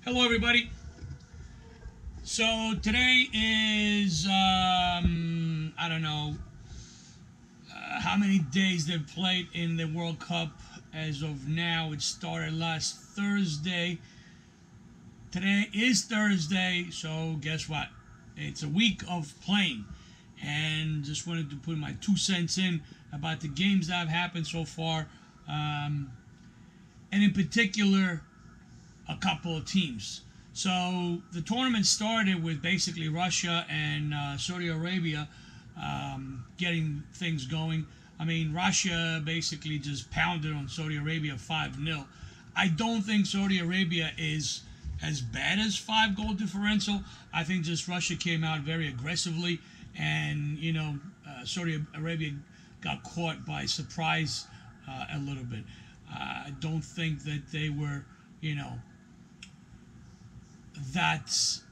Hello, everybody. So today is I don't know how many days they've played in the World Cup as of now. It started last Thursday. Today is Thursday, so guess what? It's a week of playing, and just wanted to put my 2 cents in about the games that have happened so far, and in particular a couple of teams. So the tournament started with basically Russia and Saudi Arabia getting things going. I mean, Russia basically just pounded on Saudi Arabia 5-0. I don't think Saudi Arabia is as bad as 5 goal differential. I think just Russia came out very aggressively, and Saudi Arabia got caught by surprise a little bit. I don't think that they were, that's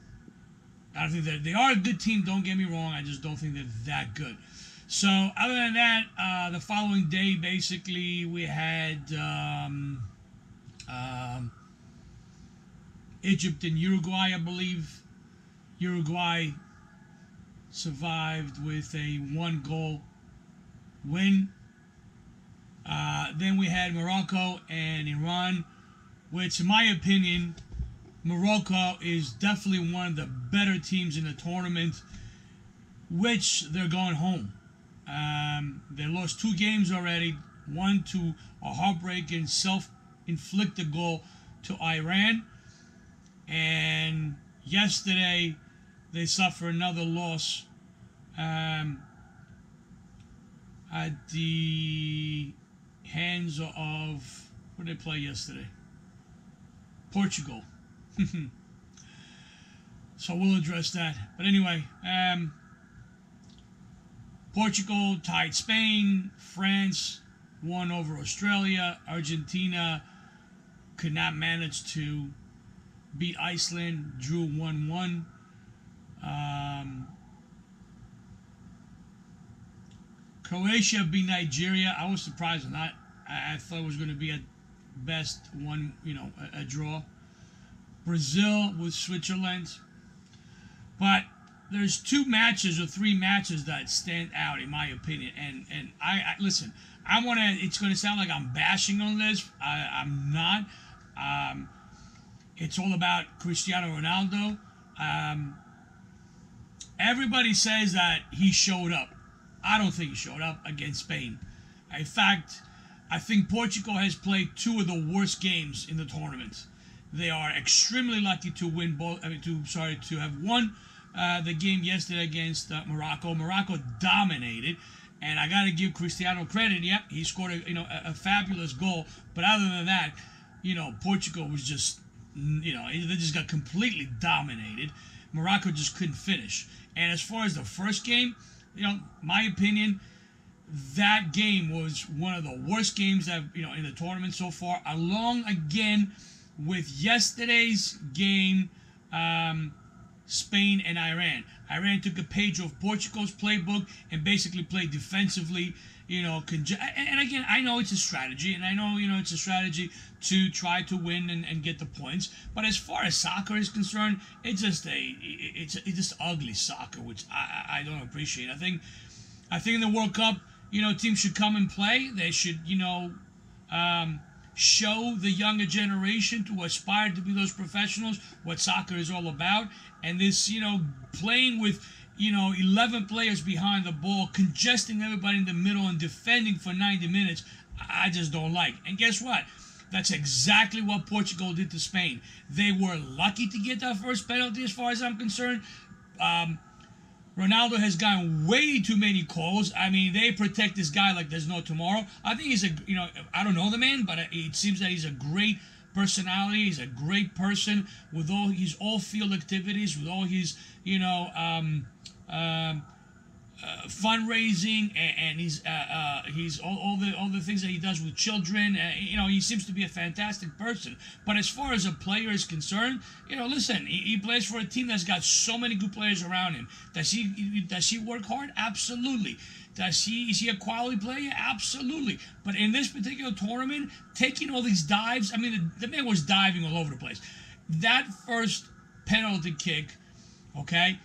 I don't think that they are a good team. Don't get me wrong. I just don't think they're that good. So other than that, the following day, basically, we had Egypt and Uruguay, I believe. Uruguay survived with a 1 goal win. Then we had Morocco and Iran, which, in my opinion, Morocco is definitely one of the better teams in the tournament, which they're going home. They lost 2 games already, one to a heartbreaking self-inflicted goal to Iran, and yesterday they suffered another loss at the hands of, what did they play yesterday? Portugal. So we'll address that. But anyway, Portugal tied Spain. France won over Australia. Argentina could not manage to beat Iceland. Drew 1-1. Croatia beat Nigeria. I was surprised on that. I thought it was going to be at best a draw. Brazil with Switzerland. But there's 2 matches or 3 matches that stand out in my opinion. And I listen, it's going to sound like I'm bashing on this. I'm not. It's all about Cristiano Ronaldo. Everybody says that he showed up. I don't think he showed up against Spain. In fact, I think Portugal has played 2 of the worst games in the tournament. They are extremely lucky to win to have won the game yesterday against Morocco. Morocco dominated, and I got to give Cristiano credit. Yep, he scored a fabulous goal. But other than that, Portugal was just, they just got completely dominated. Morocco just couldn't finish. And as far as the first game, my opinion, that game was one of the worst games that in the tournament so far, along again with yesterday's game, Spain and Iran. Iran took a page of Portugal's playbook and basically played defensively. And again, I know it's a strategy, and I know it's a strategy to try to win and get the points. But as far as soccer is concerned, it's just ugly soccer, which I don't appreciate. I think in the World Cup, teams should come and play. They should show the younger generation to aspire to be those professionals what soccer is all about. And this, playing with 11 players behind the ball, congesting everybody in the middle and defending for 90 minutes, I just don't like. And guess what? That's exactly what Portugal did to Spain. They were lucky to get that first penalty, as far as I'm concerned. Ronaldo has gotten way too many calls. I mean, they protect this guy like there's no tomorrow. I think he's I don't know the man, but it seems that he's a great personality. He's a great person with all his all-field activities, with all his, fundraising, and he's all the things that he does with children. He seems to be a fantastic person. But as far as a player is concerned, listen, he plays for a team that's got so many good players around him. Does he work hard? Absolutely. Is he a quality player? Absolutely. But in this particular tournament, taking all these dives, I mean, the man was diving all over the place. that first penalty kick, okay,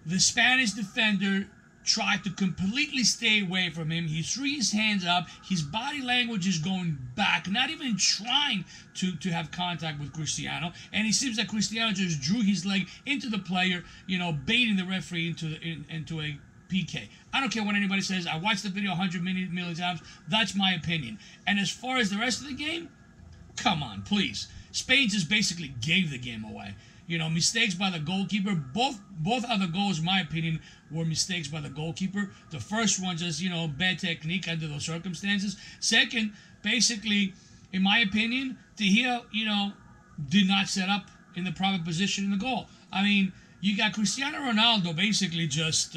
the Spanish defender tried to completely stay away from him. He threw his hands up. His body language is going back, not even trying to have contact with Cristiano. And it seems that Cristiano just drew his leg into the player, baiting the referee into a PK. I don't care what anybody says. I watched the video 100 million times. That's my opinion. And as far as the rest of the game, come on, please. Spain just basically gave the game away. Mistakes by the goalkeeper. Both other goals, in my opinion, were mistakes by the goalkeeper. The first one just, bad technique under those circumstances. Second, basically, in my opinion, De Gea, did not set up in the proper position in the goal. I mean, you got Cristiano Ronaldo basically just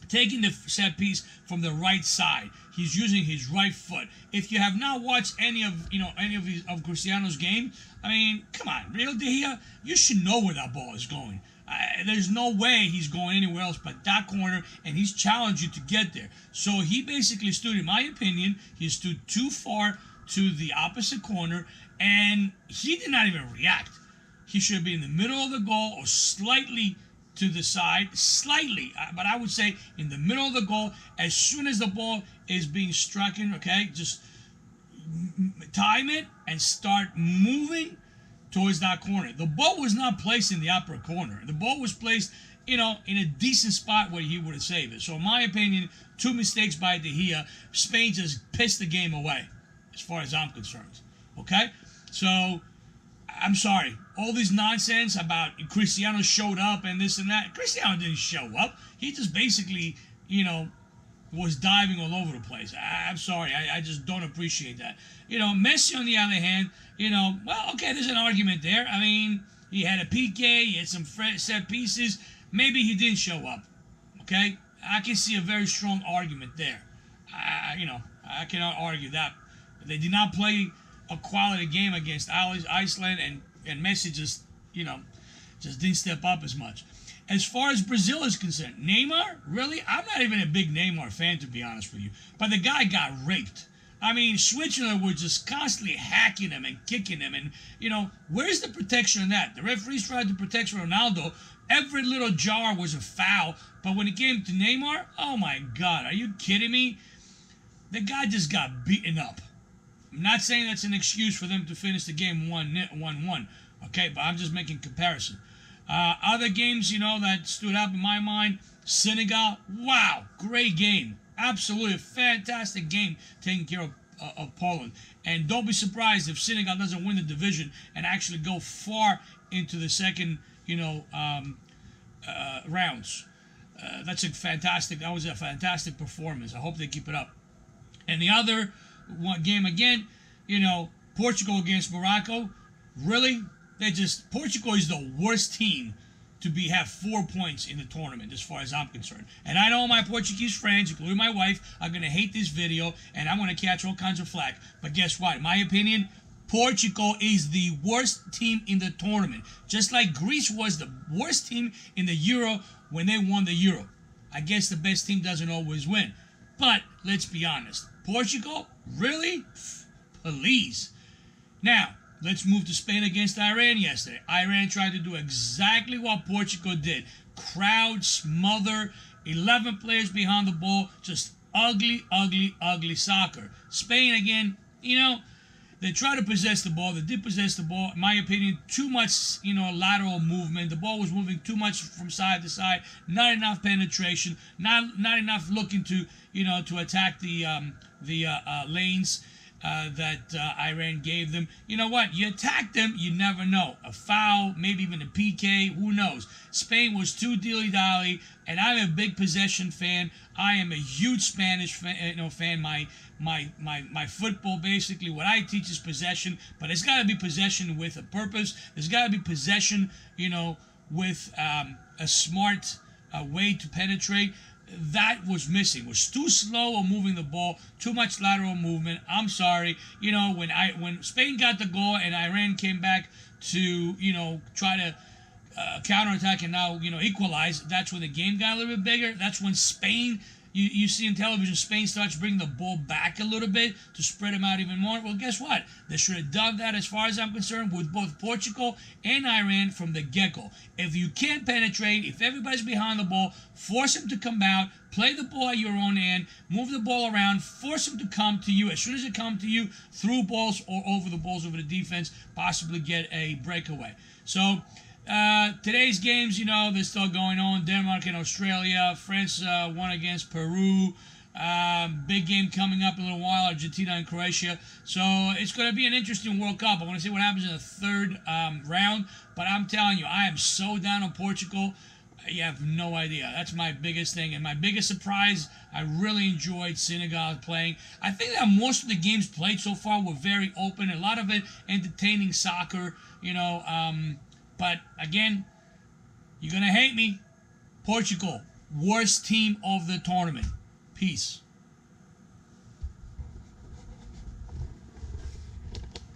taking the set piece from the right side. He's using his right foot. If you have not watched any of Cristiano's game, I mean, come on, real De Gea, you should know where that ball is going. There's no way he's going anywhere else but that corner, and he's challenged you to get there. So he basically stood, in my opinion, he stood too far to the opposite corner, and he did not even react. He should be in the middle of the goal or slightly to the side, slightly, but I would say in the middle of the goal. As soon as the ball is being struck in, okay, just time it and start moving towards that corner. The ball was not placed in the upper corner. The ball was placed, in a decent spot where he would have saved it. So in my opinion, 2 mistakes by De Gea. Spain just pissed the game away, as far as I'm concerned. Okay? So, I'm sorry. All this nonsense about Cristiano showed up and this and that. Cristiano didn't show up. He just basically, was diving all over the place. I'm sorry. I just don't appreciate that. Messi, on the other hand, well, okay, there's an argument there. I mean, he had a PK. He had some set pieces. Maybe he didn't show up. Okay? I can see a very strong argument there. I cannot argue that. They did not play a quality game against Iceland, and Messi just didn't step up as much. As far as Brazil is concerned, Neymar, really? I'm not even a big Neymar fan, to be honest with you. But the guy got raped. I mean, Switzerland was just constantly hacking him and kicking him. And, where's the protection on that? The referees tried to protect Ronaldo. Every little jar was a foul. But when it came to Neymar, oh my God, are you kidding me? The guy just got beaten up. I'm not saying that's an excuse for them to finish the game 1-1, okay? But I'm just making comparison. Other games, that stood up in my mind, Senegal, wow, great game. Absolutely a fantastic game taking care of Poland. And don't be surprised if Senegal doesn't win the division and actually go far into the second, rounds. That was a fantastic performance. I hope they keep it up. And the other one game again, Portugal against Morocco. Really? Portugal is the worst team to have 4 points in the tournament, as far as I'm concerned. And I know my Portuguese friends, including my wife, are going to hate this video, and I'm going to catch all kinds of flack. But guess what? In my opinion, Portugal is the worst team in the tournament. Just like Greece was the worst team in the Euro when they won the Euro. I guess the best team doesn't always win. But let's be honest. Portugal? Really? Please. Now, let's move to Spain against Iran yesterday. Iran tried to do exactly what Portugal did. Crowd, smother, 11 players behind the ball. Just ugly, ugly, ugly soccer. Spain, again, they tried to possess the ball. They did possess the ball. In my opinion, too much, lateral movement. The ball was moving too much from side to side. Not enough penetration. Not enough looking to, to attack the lanes that Iran gave them. You know what? You attack them, you never know. A foul, maybe even a PK, who knows? Spain was too dilly-dally, and I'm a big possession fan. I am a huge Spanish fan. My football, basically, what I teach is possession, but it's got to be possession with a purpose. There's got to be possession, with a smart way to penetrate. That was missing. Was too slow on moving the ball, too much lateral movement. I'm sorry. When Spain got the goal and Iran came back to, try to counterattack and now, equalize, that's when the game got a little bit bigger. That's when Spain you see in television, Spain starts bringing the ball back a little bit to spread them out even more. Well, guess what? They should have done that, as far as I'm concerned, with both Portugal and Iran from the get-go. If you can't penetrate, if everybody's behind the ball, force them to come out, play the ball at your own end, move the ball around, force them to come to you. As soon as they come to you, through balls or over the balls over the defense, possibly get a breakaway. So, today's games, they're still going on. Denmark and Australia. France won against Peru. Big game coming up in a little while, Argentina and Croatia. So it's going to be an interesting World Cup. I want to see what happens in the third round. But I'm telling you, I am so down on Portugal. You have no idea. That's my biggest thing. And my biggest surprise, I really enjoyed Senegal playing. I think that most of the games played so far were very open. A lot of it entertaining soccer, But again, you're going to hate me. Portugal, worst team of the tournament. Peace.